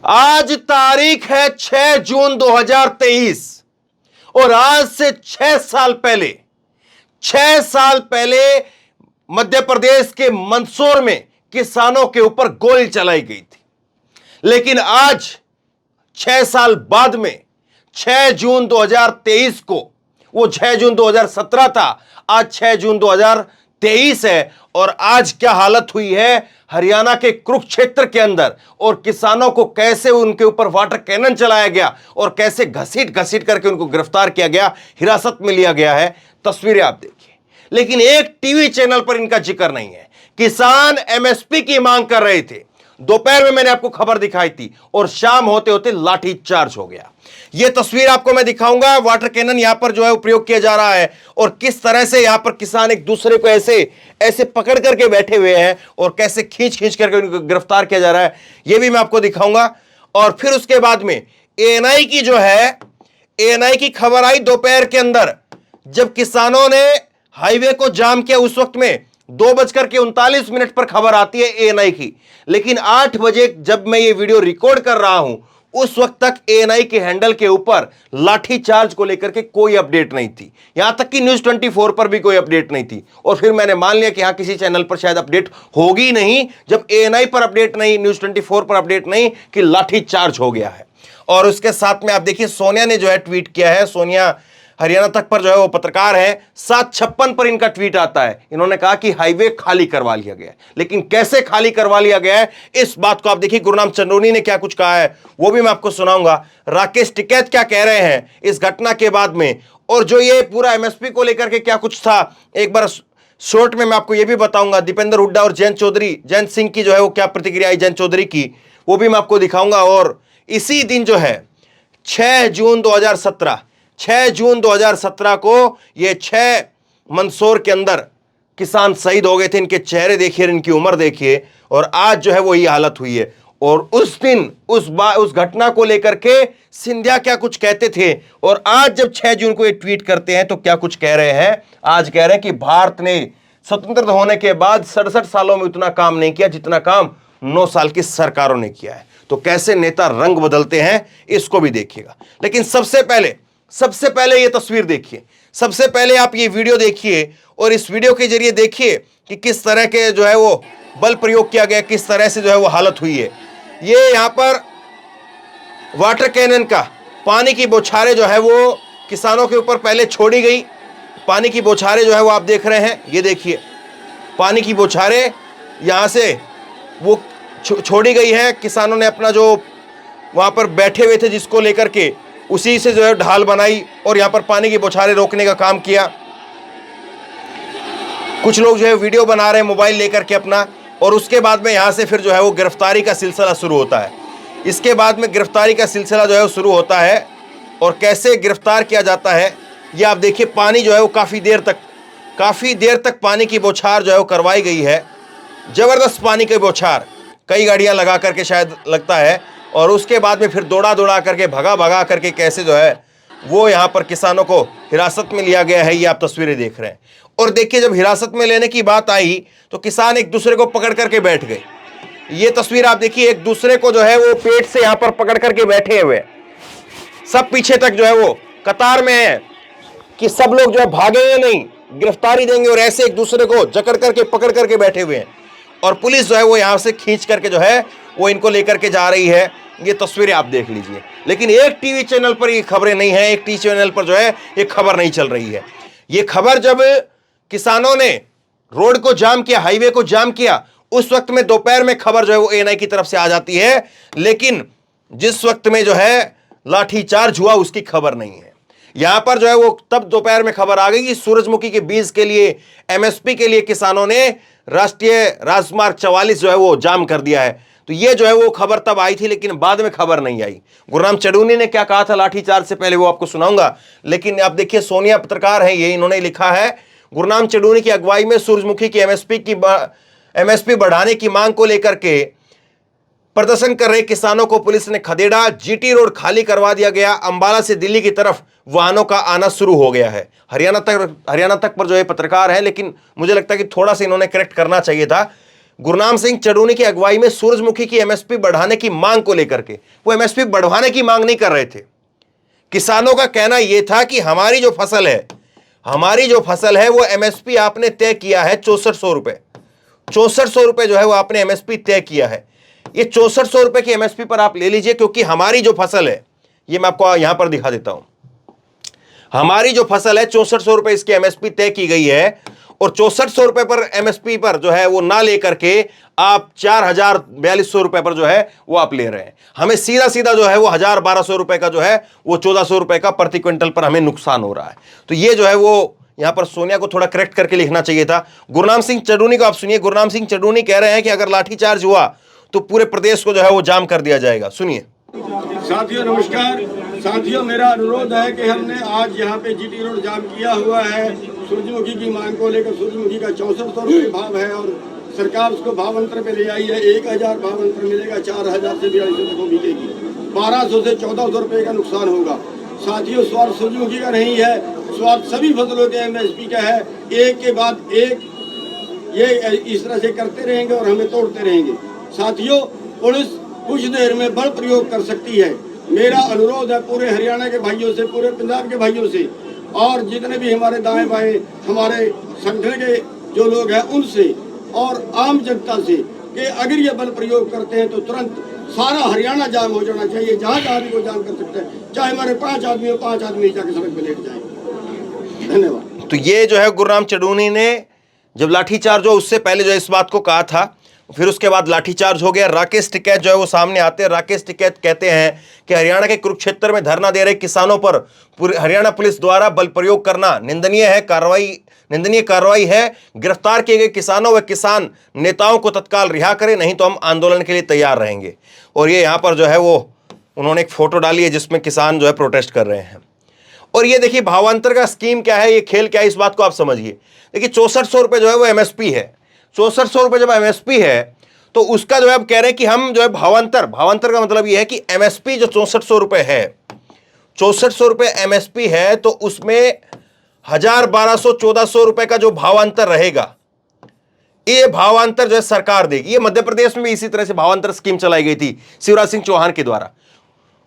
आज तारीख है 6 जून 2023 और आज से 6 साल पहले मध्य प्रदेश के मंदसौर में किसानों के ऊपर गोली चलाई गई थी। लेकिन आज 6 साल बाद में 6 जून 2023 को, वो 6 जून 2017 था, आज 6 जून 2023 है और आज क्या हालत हुई है हरियाणा के कुरुक्षेत्र के अंदर, और किसानों को कैसे उनके ऊपर वाटर कैनन चलाया गया और कैसे घसीट घसीट करके उनको गिरफ्तार किया गया, हिरासत में लिया गया है। तस्वीरें आप देखिए। लेकिन एक टीवी चैनल पर इनका जिक्र नहीं है। किसान एमएसपी की मांग कर रहे थे। दोपहर में मैंने आपको खबर दिखाई थी और शाम होते होते लाठी चार्ज हो गया। यह तस्वीर आपको मैं दिखाऊंगा। वाटर कैनन यहां पर जो है उपयोग किया जा रहा है और किस तरह से यहां पर किसान एक दूसरे को ऐसे ऐसे पकड़ करके बैठे हुए हैं और कैसे खींच खींच करके उनको गिरफ्तार किया जा रहा है, यह भी मैं आपको दिखाऊंगा। और फिर उसके बाद में एएनआई की जो है, एएनआई की खबर आई दोपहर के अंदर, जब किसानों ने हाईवे को जाम किया। उस वक्त में 2:39 पर खबर आती है एएनआई की। लेकिन 8 बजे जब मैं ये वीडियो रिकॉर्ड कर रहा हूं, उस वक्त तक एएनआई के हैंडल के ऊपर लाठी चार्ज को लेकर के कोई अपडेट नहीं थी। यहां तक कि न्यूज 24 पर भी कोई अपडेट नहीं थी। और फिर मैंने मान लिया कि यहां किसी चैनल पर शायद अपडेट होगी नहीं, जब एएनआई पर अपडेट नहीं, न्यूज 24 पर अपडेट नहीं कि लाठी चार्ज हो गया है। और उसके साथ में आप देखिए सोनिया ने जो है ट्वीट किया है। सोनिया हरियाणा तक पर जो है वो पत्रकार है। 7:56 पर इनका ट्वीट आता है। इन्होंने कहा कि हाईवे खाली करवा लिया गया है। लेकिन कैसे खाली करवा लिया गया है, इस बात को आप देखिए। गुरनाम चंदोनी ने क्या कुछ कहा है वो भी मैं आपको सुनाऊंगा। राकेश टिकैत क्या कह रहे हैं इस घटना के बाद में, और जो ये पूरा एमएसपी को लेकर के क्या कुछ था, एक बार शॉर्ट में मैं आपको ये भी बताऊंगा। दीपेंद्र हुड्डा और जयंत सिंह की जो है वो क्या प्रतिक्रिया आई जयंत चौधरी की, वो भी मैं आपको दिखाऊंगा। और इसी दिन जो है 6 जून 2017 को ये 6 मंदसौर के अंदर किसान शहीद हो गए थे। इनके चेहरे देखिए, इनकी उम्र देखिए, और आज जो है वो ये हालत हुई है। और उस दिन उस घटना को लेकर के सिंधिया क्या कुछ कहते थे, और आज जब 6 जून को ये ट्वीट करते हैं तो क्या कुछ कह रहे हैं। आज कह रहे हैं कि भारत ने स्वतंत्र होने के बाद 67 सालों में उतना काम नहीं किया जितना काम 9 साल की सरकारों ने किया है। तो कैसे नेता रंग बदलते हैं, इसको भी देखिएगा। लेकिन सबसे पहले ये तस्वीर देखिए, सबसे पहले आप ये वीडियो देखिए, और इस वीडियो के जरिए देखिए कि किस तरह के जो है वो बल प्रयोग किया गया, किस तरह से जो है वो हालत हुई है। ये यहां पर वाटर कैनन का पानी की बौछारें जो है वो किसानों के ऊपर पहले छोड़ी गई। पानी की बौछारें जो है वो आप देख रहे हैं, ये देखिए पानी की बौछारें यहां से वो छोड़ी गई है। किसानों ने अपना जो वहां पर बैठे हुए थे जिसको लेकर के, उसी से जो है ढाल बनाई और यहां पर पानी की बौछारें रोकने का काम किया। कुछ लोग जो है वीडियो बना रहे हैं मोबाइल लेकर के अपना, और उसके बाद में यहां से फिर जो है वो गिरफ्तारी का सिलसिला शुरू होता है। इसके बाद में गिरफ्तारी का सिलसिला जो है वो शुरू होता है, और कैसे गिरफ्तार किया जाता है ये आप देखिए। पानी जो है वो काफ़ी देर तक पानी की बौछार जो है वो करवाई गई है। ज़बरदस्त पानी की बौछार, कई गाड़ियाँ लगा करके शायद लगता है, और उसके बाद में फिर दौड़ा करके भगा करके कैसे जो है वो यहाँ पर किसानों को हिरासत में लिया गया है। ये आप तस्वीरें देख रहे हैं। और देखिए जब हिरासत में लेने की बात आई तो किसान एक दूसरे को पकड़ करके बैठ गए। ये तस्वीर आप देखिए, एक दूसरे को जो है वो पेट से यहाँ पर पकड़ करके बैठे हुए, सब पीछे तक जो है वो कतार में है कि सब लोग जो है भागेंगे नहीं, गिरफ्तारी देंगे, और ऐसे एक दूसरे को जकड़ करके पकड़ करके बैठे हुए हैं। और पुलिस जो है वो यहाँ से खींच करके जो है वो इनको लेकर के जा रही है। ये तस्वीरें आप देख लीजिए। लेकिन एक टीवी चैनल पर ये खबरें नहीं है, एक टीवी चैनल पर जो है ये खबर नहीं चल रही है। ये खबर जब किसानों ने रोड को जाम किया, हाईवे को जाम किया, उस वक्त में दोपहर में खबर जो है वो एएनआई की तरफ से आ जाती है। लेकिन जिस वक्त में जो है लाठीचार्ज हुआ उसकी खबर नहीं है। यहां पर जो है वो तब दोपहर में खबर आ गई कि सूरजमुखी के बीज के लिए, एमएसपी के लिए किसानों ने राष्ट्रीय राजमार्ग 44 जो है वो जाम कर दिया है। तो ये जो है वो खबर तब आई थी, लेकिन बाद में खबर नहीं आई। गुरनाम चंदोनी ने क्या कहा था लाठीचार्ज से पहले वो आपको सुनाऊंगा। लेकिन आप देखिए सोनिया पत्रकार है, ये इन्होंने लिखा है, गुरनाम चंदोनी की अगुवाई में सूरजमुखी की एमएसपी बढ़ाने की मांग को लेकर के प्रदर्शन कर रहे किसानों को पुलिस ने खदेड़ा। जीटी रोड खाली करवा दिया गया। अंबाला से दिल्ली की तरफ वाहनों का आना शुरू हो गया है। हरियाणा तक पर जो है पत्रकार है, लेकिन मुझे लगता है कि थोड़ा सा इन्होंने करेक्ट करना चाहिए था। गुरनाम सिंह चडूनी की अगुवाई में सूरजमुखी की एमएसपी बढ़ाने की मांग को लेकर के, वो एमएसपी बढ़वाने की मांग नहीं कर रहे थे। किसानों का कहना यह था कि हमारी जो फसल है वो एमएसपी आपने तय किया है 6400 रुपए, 6400 रुपए जो है वो आपने एमएसपी तय किया है। ये 6400 रुपए की एमएसपी पर आप ले लीजिए, क्योंकि हमारी जो फसल है, ये मैं आपको यहां पर दिखा देता हूं, हमारी जो फसल है 6400 रुपए इसकी एमएसपी तय की गई है, और 6400 रुपए पर एमएसपी पर जो है वो ना लेकर के आप 4042 रुपए पर जो है वो आप ले रहे हैं। हमें सीधा सीधा जो है वो 1200 रुपए का जो है वो 1400 रुपए का प्रति क्विंटल पर हमें नुकसान हो रहा है। तो ये जो है वो यहां पर सोनिया को थोड़ा करेक्ट करके लिखना चाहिए था। गुरनाम सिंह चडूनी को आप सुनिए। गुरनाम सिंह चडूनी कह रहे हैं कि अगर लाठीचार्ज हुआ तो पूरे प्रदेश को जो है वो जाम कर दिया जाएगा। सुनिए। साथियों नमस्कार। साथियों, मेरा अनुरोध है कि हमने आज यहाँ पे जीटी रोड जाम किया हुआ है सूरजमुखी की मांग को लेकर। सूरजमुखी का 6400 रुपये भाव है और सरकार उसको भाव अंतर पे ले आई है। 1000 भाव अंतर मिलेगा, 4000 से 4200 तक वो बिकेगी। 1200 से 1400 रुपये का नुकसान होगा। साथियों, स्वार्थ सूरजमुखी का नहीं है, स्वार्थ सभी फसलों के एमएसपी का है। एक के बाद एक ये इस तरह से करते रहेंगे और हमें तोड़ते रहेंगे। साथियों, पुलिस कुछ देर में बल प्रयोग कर सकती है। मेरा अनुरोध है पूरे हरियाणा के भाइयों से, पूरे पंजाब के भाइयों से और जितने भी हमारे दाएं बाएं हमारे संगठन के जो लोग हैं उनसे और आम जनता से कि अगर ये बल प्रयोग करते हैं तो तुरंत सारा हरियाणा जाम हो जाना चाहिए। जहाँ जहाँ भी वो जाम कर सकते हैं, चाहे हमारे 5 आदमी हो, 5 आदमी जाके सड़क पे लेट जाए। धन्यवाद। तो ये जो है गुरनाम चडूनी ने जब लाठीचार्ज हो उससे पहले जो है इस बात को कहा था, फिर उसके बाद लाठीचार्ज हो गया। राकेश टिकैत जो है वो सामने आते हैं। राकेश टिकैत कहते हैं कि हरियाणा के कुरुक्षेत्र में धरना दे रहे किसानों पर हरियाणा पुलिस द्वारा बल प्रयोग करना निंदनीय कार्रवाई है। गिरफ्तार किए गए किसानों व किसान नेताओं को तत्काल रिहा करें, नहीं तो हम आंदोलन के लिए तैयार रहेंगे। और ये यहाँ पर जो है वो उन्होंने एक फोटो डाली है जिसमें किसान जो है प्रोटेस्ट कर रहे हैं। और ये देखिए भावांतर का स्कीम क्या है, ये खेल क्या है, इस बात को आप समझिए। देखिए 6400 रुपये जो है वो एमएसपी है। 6400 रुपये जब एमएसपी है तो उसका जो है अब कह रहे हैं कि हम जो है भावांतर का मतलब ये है कि एमएसपी जो 6400 रुपये है, 6400 रुपये एमएसपी है, तो उसमें 1200-1400 रुपये का जो भावांतर रहेगा, ये भावांतर जो है सरकार देगी। ये मध्य प्रदेश में भी इसी तरह से भावांतर स्कीम चलाई गई थी शिवराज सिंह चौहान के द्वारा,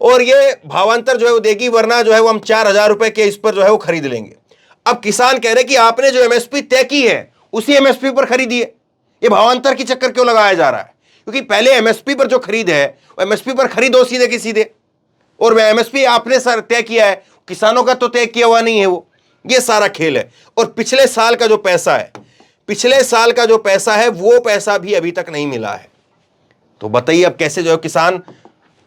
और ये भावांतर जो है वो देगी, वरना जो है वो हम 4000 रुपये के इस पर जो है वो खरीद लेंगे। अब किसान कह रहे हैं कि आपने जो एमएसपी तय की है उसी एमएसपी पर खरीदिए, ये भावांतर की चक्कर क्यों लगाया जा रहा है? क्योंकि पहले एमएसपी पर जो खरीद है वो एमएसपी पर खरीदो सीधे के सीधे, और वह एमएसपी आपने सर तय किया है, किसानों का तो तय किया हुआ नहीं है वो। ये सारा खेल है। और पिछले साल का जो पैसा है वो पैसा भी अभी तक नहीं मिला है। तो बताइए अब कैसे जो है किसान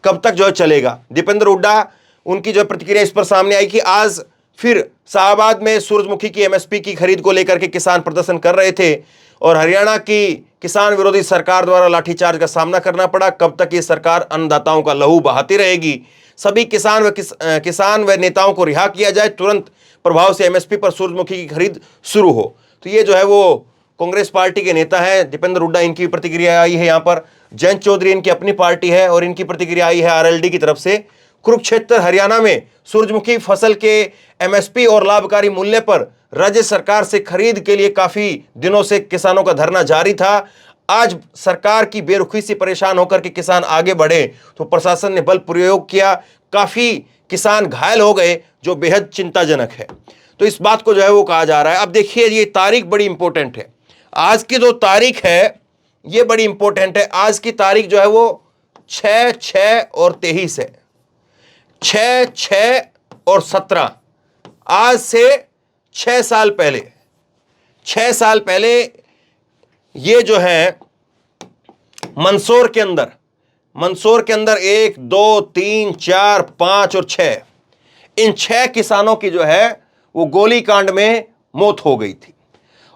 कब तक जो है चलेगा? दीपेंद्र हुड्डा उनकी जो प्रतिक्रिया इस पर सामने आई कि आज फिर शाहबाद में सूरजमुखी की एमएसपी की खरीद को लेकर के किसान प्रदर्शन कर रहे थे और हरियाणा की किसान विरोधी सरकार द्वारा लाठीचार्ज का सामना करना पड़ा। कब तक ये सरकार अन्नदाताओं का लहू बहाती रहेगी? सभी किसान व नेताओं को रिहा किया जाए, तुरंत प्रभाव से एमएसपी पर सूरजमुखी की खरीद शुरू हो। तो ये जो है वो कांग्रेस पार्टी के नेता हैं दीपेंद्र हुड्डा, इनकी प्रतिक्रिया आई है। यहाँ पर जयंत चौधरी इनकी अपनी पार्टी है और इनकी प्रतिक्रिया आई है आरएलडी की तरफ से। कुरुक्षेत्र हरियाणा में सूरजमुखी फसल के एमएसपी और लाभकारी मूल्य पर राज्य सरकार से खरीद के लिए काफी दिनों से किसानों का धरना जारी था। आज सरकार की बेरुखी से परेशान होकर के किसान आगे बढ़े तो प्रशासन ने बल प्रयोग किया, काफी किसान घायल हो गए, जो बेहद चिंताजनक है। तो इस बात को जो है वो कहा जा रहा है। अब देखिए ये तारीख बड़ी इंपॉर्टेंट है। आज की जो तारीख है ये बड़ी इंपॉर्टेंट है। आज की तारीख जो है वो 6, और 23 है। 6 और 17, आज से 6 साल पहले ये जो है मंदसौर के अंदर 1, 2, 3, 4, 5 और 6, इन 6 किसानों की जो है वो गोलीकांड में मौत हो गई थी।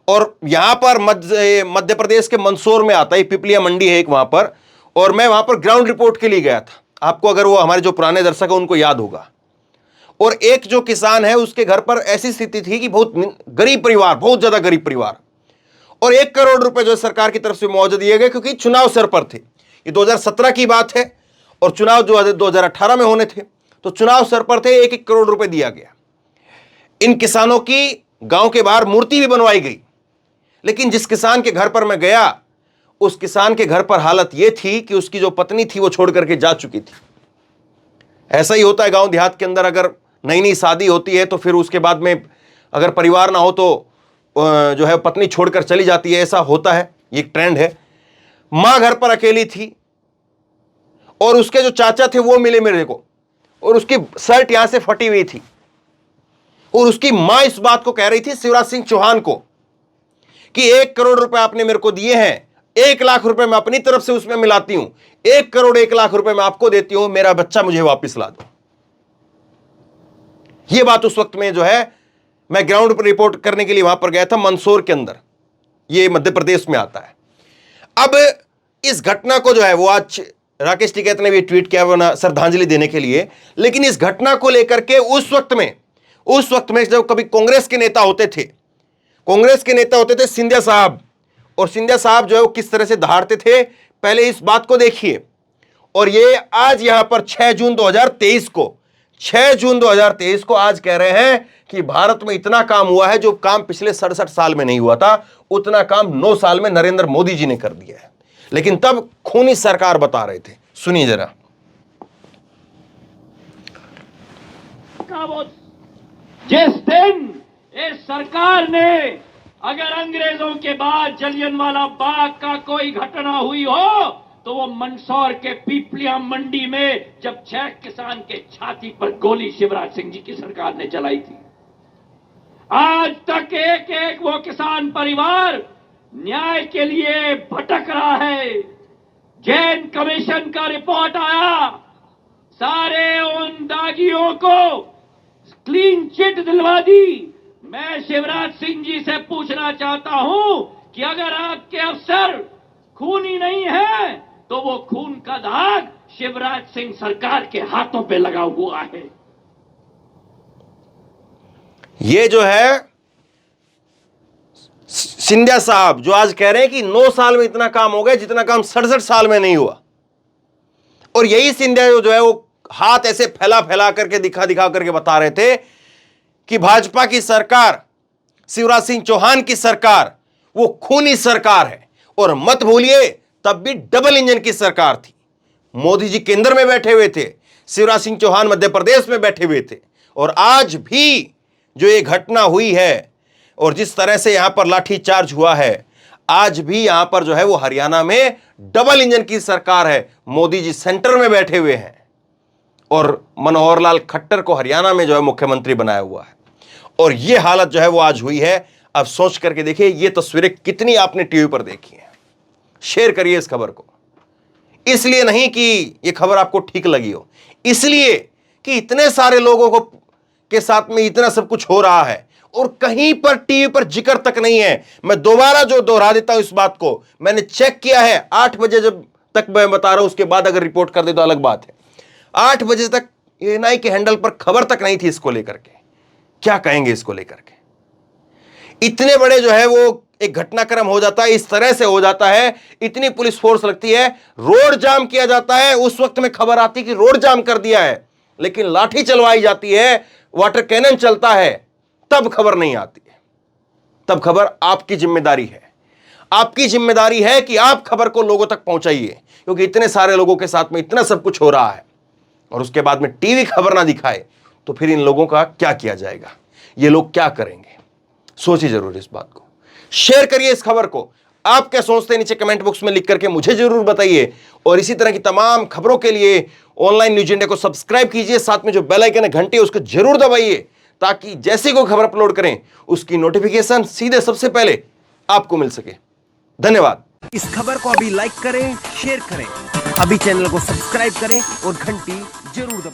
और यहां पर मध्य प्रदेश के मंदसौर में आता है, पिपलिया मंडी है एक वहां पर, और मैं वहां पर ग्राउंड रिपोर्ट के लिए गया था। आपको अगर वो हमारे जो पुराने दर्शक है उनको याद होगा। और एक जो किसान है उसके घर पर ऐसी स्थिति थी कि बहुत गरीब परिवार, बहुत ज्यादा गरीब परिवार, और 1 करोड़ रुपए जो सरकार की तरफ से मुआवजा दिए गए, क्योंकि चुनाव सर पर थे। ये 2017 की बात है और चुनाव जो 2018 में होने थे, तो चुनाव सर पर थे। 1 करोड़ रुपए दिया गया। इन किसानों की गांव के बाहर मूर्ति भी बनवाई गई। लेकिन जिस किसान के घर पर मैं गया उस किसान के घर पर हालत यह थी कि उसकी जो पत्नी थी वो छोड़ करके जा चुकी थी। ऐसा ही होता है गांव देहात के अंदर, अगर नई नई शादी होती है तो फिर उसके बाद में अगर परिवार ना हो तो जो है पत्नी छोड़कर चली जाती है, ऐसा होता है, ये एक ट्रेंड है। मां घर पर अकेली थी और उसके जो चाचा थे वो मिले मेरे को, और उसकी शर्ट यहां से फटी हुई थी, और उसकी मां इस बात को कह रही थी शिवराज सिंह चौहान को कि 1 करोड़ रुपए आपने मेरे को दिए हैं, 1 लाख रुपए मैं अपनी तरफ से उसमें मिलाती हूं, 1 करोड़ 1 लाख रुपए मैं आपको देती हूं, मेरा बच्चा मुझे वापस ला दो। यह बात उस वक्त में जो है मैं ग्राउंड पर रिपोर्ट करने के लिए वहां पर गया था, मंदसौर के अंदर, यह मध्य प्रदेश में आता है। अब इस घटना को जो है वो आज राकेश टिकैत ने भी ट्वीट किया वो ना श्रद्धांजलि देने के लिए, लेकिन इस घटना को लेकर के उस वक्त में जब कभी कांग्रेस के नेता होते थे सिंधिया साहब, और सिंधिया साहब जो है वो किस तरह से दहाड़ते थे, पहले इस बात को देखिए। और ये आज यहां पर 6 जून 2023 को आज कह रहे हैं कि भारत में इतना काम हुआ है जो काम पिछले 67 साल में नहीं हुआ था, उतना काम 9 साल में नरेंद्र मोदी जी ने कर दिया है। लेकिन तब खूनी सरकार बता रहे थे, सुनिए जरा। जिस दिन इस सरकार ने अगर अंग्रेजों के बाद जलियांवाला बाग का कोई घटना हुई हो तो वो मंदसौर के पीपलिया मंडी में जब 6 किसान के छाती पर गोली शिवराज सिंह जी की सरकार ने चलाई थी। आज तक एक एक वो किसान परिवार न्याय के लिए भटक रहा है। जैन कमीशन का रिपोर्ट आया, सारे उन दागियों को क्लीन चिट दिलवा दी। मैं शिवराज सिंह जी से पूछना चाहता हूं कि अगर आपके अफसर खूनी नहीं है तो वो खून का दाग शिवराज सिंह सरकार के हाथों पे लगा हुआ है। ये जो है सिंधिया साहब जो आज कह रहे हैं कि 9 साल में इतना काम हो गया जितना काम 67 साल में नहीं हुआ, और यही सिंधिया जो है वो हाथ ऐसे फैला फैला करके दिखा करके बता रहे थे कि भाजपा की सरकार, शिवराज सिंह चौहान की सरकार वो खूनी सरकार है। और मत भूलिए तब भी डबल इंजन की सरकार थी। मोदी जी केंद्र में बैठे हुए थे, शिवराज सिंह चौहान मध्य प्रदेश में बैठे हुए थे। और आज भी जो ये घटना हुई है और जिस तरह से यहां पर लाठीचार्ज हुआ है, आज भी यहां पर जो है वो हरियाणा में डबल इंजन की सरकार है। मोदी जी सेंटर में बैठे हुए हैं और मनोहर लाल खट्टर को हरियाणा में जो है मुख्यमंत्री बनाया हुआ है। और ये हालत जो है वो आज हुई है। अब सोच करके देखिए ये तस्वीरें कितनी आपने टीवी पर देखी हैं। शेयर करिए इस खबर को, इसलिए नहीं कि ये खबर आपको ठीक लगी हो, इसलिए कि इतने सारे लोगों को के साथ में इतना सब कुछ हो रहा है और कहीं पर टीवी पर जिक्र तक नहीं है। मैं दोबारा जो दोहरा देता हूं इस बात को, मैंने चेक किया है 8 बजे जब तक मैं बता रहा हूं, उसके बाद अगर रिपोर्ट कर दे तो अलग बात है। 8 बजे तक एएनआई के हैंडल पर खबर तक नहीं थी इसको लेकर के। क्या कहेंगे इसको लेकर के? इतने बड़े जो है वो एक घटनाक्रम हो जाता है, इस तरह से हो जाता है, इतनी पुलिस फोर्स लगती है, रोड जाम किया जाता है। उस वक्त में खबर आती कि रोड जाम कर दिया है, लेकिन लाठी चलवाई जाती है, वाटर कैनन चलता है, तब खबर नहीं आती है। तब खबर आपकी जिम्मेदारी है। आपकी जिम्मेदारी है कि आप खबर को लोगों तक पहुंचाइए, क्योंकि इतने सारे लोगों के साथ में इतना सब कुछ हो रहा है और उसके बाद में टीवी खबर ना दिखाए तो फिर इन लोगों का क्या किया जाएगा? ये लोग क्या करेंगे? सोचिए जरूर इस बात को। शेयर करिए इस खबर को। आप क्या सोचते हैं नीचे कमेंट बॉक्स में लिख करके मुझे जरूर बताइए। और इसी तरह की तमाम खबरों के लिए ऑनलाइन न्यूज इंडिया को सब्सक्राइब कीजिए, साथ में जो बेल आइकन है घंटी उसको जरूर दबाइए, ताकि जैसे कोई खबर अपलोड करें उसकी नोटिफिकेशन सीधे सबसे पहले आपको मिल सके। धन्यवाद। इस खबर को अभी लाइक करें, शेयर करें, अभी चैनल को सब्सक्राइब करें और घंटी जरूर दबाएं।